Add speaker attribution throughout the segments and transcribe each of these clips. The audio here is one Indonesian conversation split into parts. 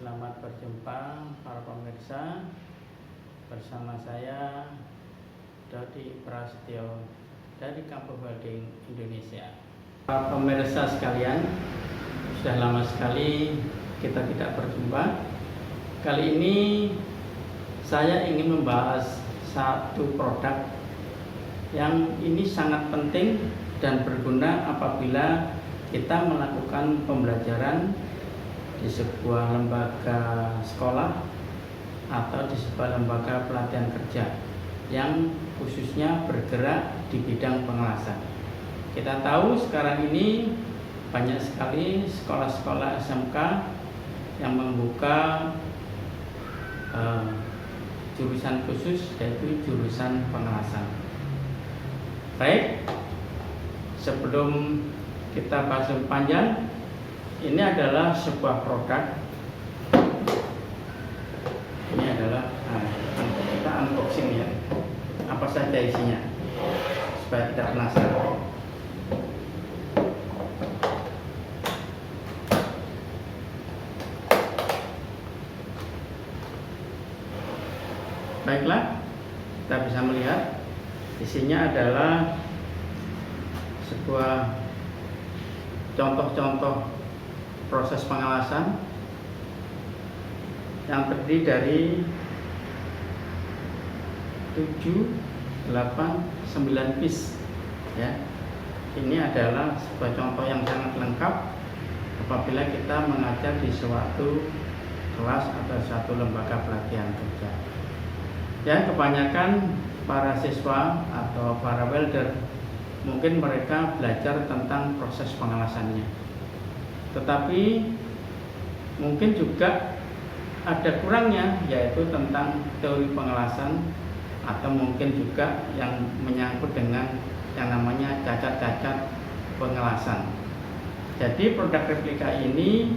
Speaker 1: Selamat berjumpa para pemirsa, bersama saya Dodi Prasetyo dari Kampung Welding Indonesia. Para pemirsa sekalian, sudah lama sekali kita tidak berjumpa. Kali ini saya ingin membahas satu produk yang ini sangat penting dan berguna apabila kita melakukan pembelajaran di sebuah lembaga sekolah atau di sebuah lembaga pelatihan kerja yang khususnya bergerak di bidang pengelasan. Kita tahu sekarang ini banyak sekali sekolah-sekolah SMK yang membuka jurusan khusus, yaitu jurusan pengelasan. Baik, sebelum kita bahas lebih panjang, ini adalah sebuah produk. Ini adalah kita unboxing ya. Apa saja isinya supaya tidak penasaran. Baiklah, kita bisa melihat isinya adalah sebuah contoh-contoh proses pengelasan yang terdiri dari 7, 8, 9 piece ya. Ini adalah sebuah contoh yang sangat lengkap apabila kita mengajar di suatu kelas atau suatu lembaga pelatihan kerja. Ya, kebanyakan para siswa atau para welder mungkin mereka belajar tentang proses pengelasannya. Tetapi mungkin juga ada kurangnya, yaitu tentang teori pengelasan atau mungkin juga yang menyangkut dengan yang namanya cacat-cacat pengelasan. Jadi produk replika ini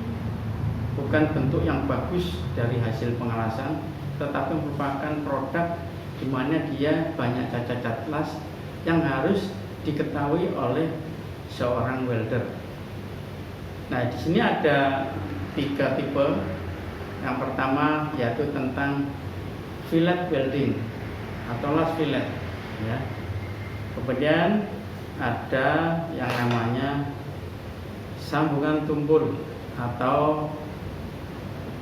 Speaker 1: bukan bentuk yang bagus dari hasil pengelasan, tetapi merupakan produk di mana dia banyak cacat-cacat las yang harus diketahui oleh seorang welder. Nah, di sini ada 3 tipe. Yang pertama yaitu tentang fillet welding atau las fillet ya. Kemudian ada yang namanya sambungan tumpul atau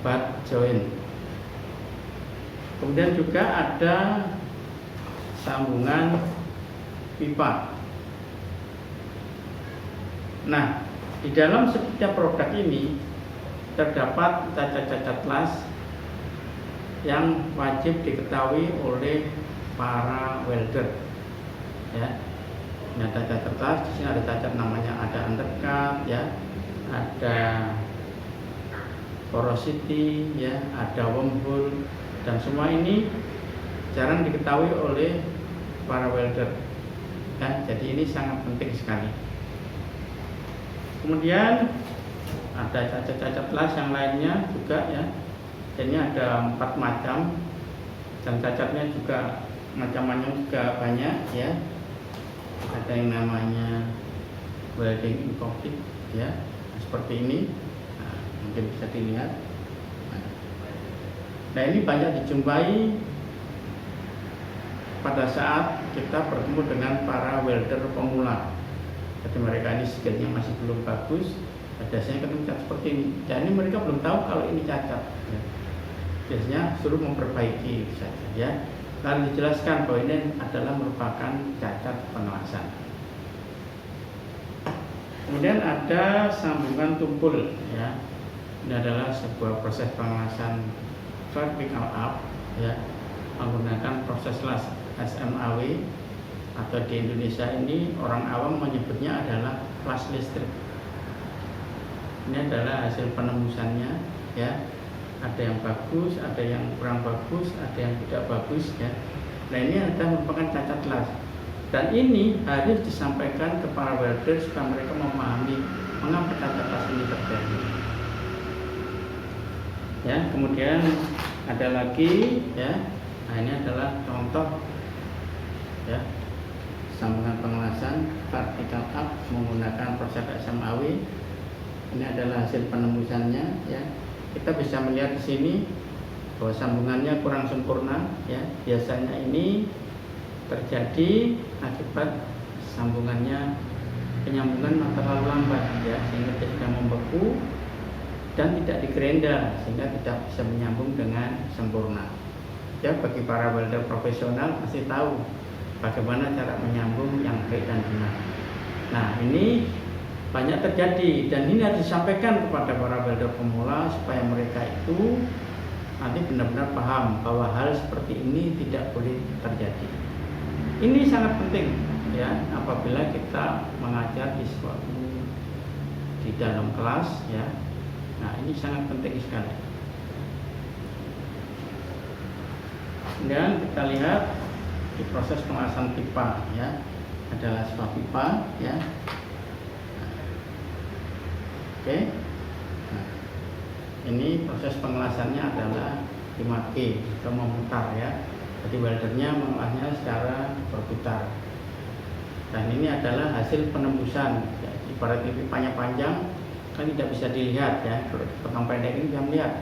Speaker 1: butt joint. Kemudian juga ada sambungan pipa. Nah, di dalam setiap produk ini terdapat cacat-cacat las yang wajib diketahui oleh para welder. Ya, ini ada cacat las. Di sini ada cacat namanya ada undercut, ya, ada porosity, ya, ada wormhole, dan semua ini jarang diketahui oleh para welder. Ya, jadi ini sangat penting sekali. Kemudian ada cacat-cacat las yang lainnya juga ya. Ini ada 4 macam dan cacatnya juga macam-macamnya juga banyak ya. Ada yang namanya welding incomplete ya, seperti ini. Nah, mungkin bisa dilihat. Nah, ini banyak dijumpai pada saat kita bertemu dengan para welder pemula. Jadi mereka ini skillnya masih belum bagus, biasanya ketemu cacat seperti ini. Jadi mereka belum tahu kalau ini cacat. Ya. Biasanya suruh memperbaiki saja. Ya. Lalu dijelaskan bahwa ini adalah merupakan cacat pengelasan. Kemudian ada sambungan tumpul. Ya. Ini adalah sebuah proses pengelasan vertical up, ya, menggunakan proses las SMAW. Atau di Indonesia ini orang awam menyebutnya adalah las listrik. Ini adalah hasil penembusannya ya. Ada yang bagus, ada yang kurang bagus, ada yang tidak bagus ya. Nah, ini adalah merupakan cacat las. Dan ini harus disampaikan ke para welder supaya mereka memahami mengapa cacat las ini terjadi. Ya, kemudian ada lagi ya. Nah, ini adalah contoh ya, sambungan pengelasan vertical up menggunakan proses SMAW. Ini adalah hasil penembusannya ya. kita bisa melihat di sini bahwa sambungannya kurang sempurna ya. Biasanya ini terjadi akibat penyambungan terlalu lambat ya, sehingga dia sudah membeku dan tidak digerenda sehingga tidak bisa menyambung dengan sempurna. Ya, bagi para welder profesional pasti tahu bagaimana cara menyambung yang baik dan benar. Nah, ini banyak terjadi dan ini harus disampaikan kepada para welder pemula supaya mereka itu nanti benar-benar paham bahwa hal seperti ini tidak boleh terjadi. Ini sangat penting ya apabila kita mengajar di dalam kelas ya. Nah, ini sangat penting sekali. Dan kita lihat di proses pengelasan pipa ya, adalah sebuah pipa ya. Oke. Nah, ini proses pengelasannya adalah 5G atau memutar ya. Jadi weldernya mengolahnya secara berputar. Dan ini adalah hasil penembusan ya. Ibarat pipanya panjang kan tidak bisa dilihat ya. Kalau potong pendek ini bisa melihat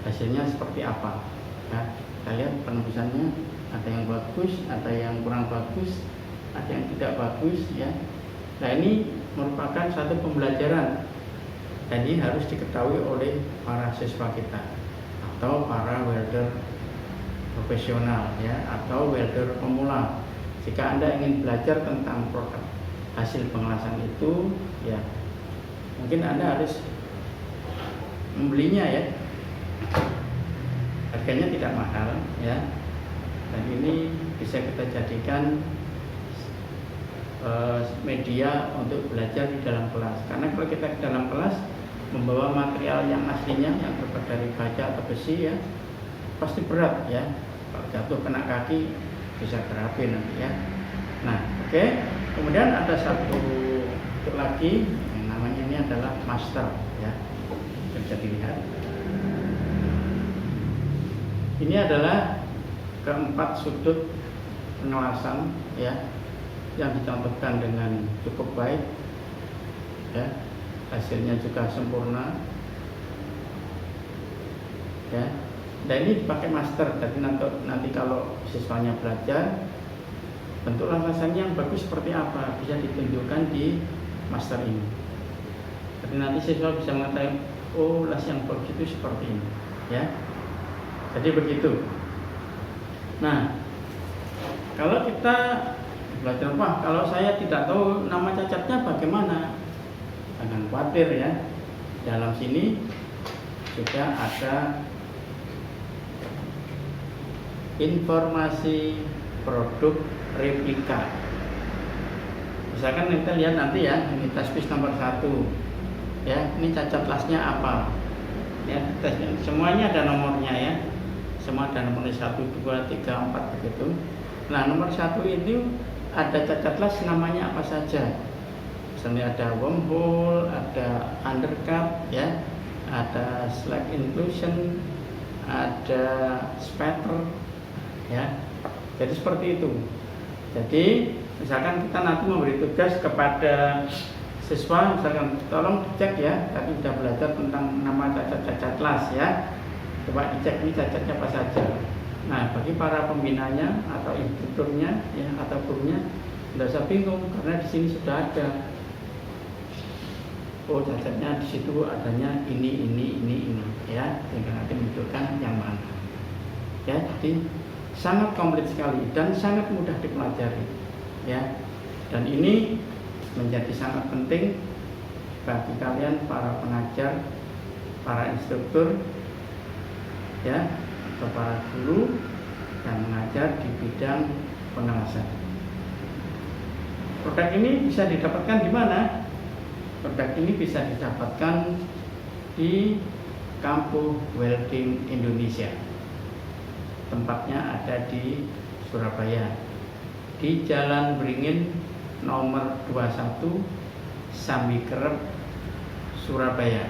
Speaker 1: hasilnya seperti apa ya. Kita lihat penembusannya, ada yang bagus, ada yang kurang bagus, ada yang tidak bagus ya. Nah, ini merupakan satu pembelajaran dan ini harus diketahui oleh para siswa kita atau para welder profesional ya, atau welder pemula. Jika Anda ingin belajar tentang produk hasil pengelasan itu ya, mungkin Anda harus membelinya ya. Harganya tidak mahal ya. Dan ini bisa kita jadikan media untuk belajar di dalam kelas. Karena kalau kita di dalam kelas membawa material yang aslinya yang terbuat dari baja atau besi ya, pasti berat ya. Kalau jatuh kena kaki bisa terapi nanti ya. Nah, oke. Kemudian ada satu lagi yang namanya ini adalah master ya. Bisa dilihat. Ini adalah keempat sudut pengelasan ya, yang dicontohkan dengan cukup baik ya, hasilnya juga sempurna ya. Dan ini dipakai master, jadi nanti kalau siswanya belajar bentuk lampasannya yang bagus seperti apa bisa ditunjukkan di master ini. Jadi nanti siswa bisa mengetahui, oh las yang bagus itu seperti ini ya. Jadi begitu. Nah, kalau kita belajar, wah kalau saya tidak tahu nama cacatnya bagaimana, jangan khawatir ya. Dalam sini juga ada informasi produk replika. Misalkan kita lihat nanti ya, ini tespis nomor 1 ya, ini cacat lasnya apa ya, tesnya semuanya ada nomornya ya. Semua ada nomor 1, 2, 3, 4 begitu. Nah, nomor 1 ini ada cacat las namanya apa saja. Misalnya ada wormhole, ada undercut ya, ada slack inclusion, ada spatter ya. Jadi seperti itu. Jadi misalkan kita nanti memberi tugas kepada siswa, misalkan tolong dicek ya, tadi sudah belajar tentang nama cacat-cacat las ya. Coba dicek ini cacatnya apa saja. Nah, bagi para pembinanya atau instrukturnya ya, atau gurunya tidak usah bingung karena di sini sudah ada. Oh, cacatnya di situ adanya ini ya, sehingga nanti menunjukkan yang mana. Ya, jadi sangat komplit sekali dan sangat mudah dipelajari ya. Dan ini menjadi sangat penting bagi kalian para pengajar, para instruktur ya, atau para guru yang mengajar di bidang pengelasan. Produk ini bisa didapatkan di mana? Produk ini bisa didapatkan di Kampuh Welding Indonesia. Tempatnya ada di Surabaya, di Jalan Beringin nomor 21 Sambikerep, Surabaya.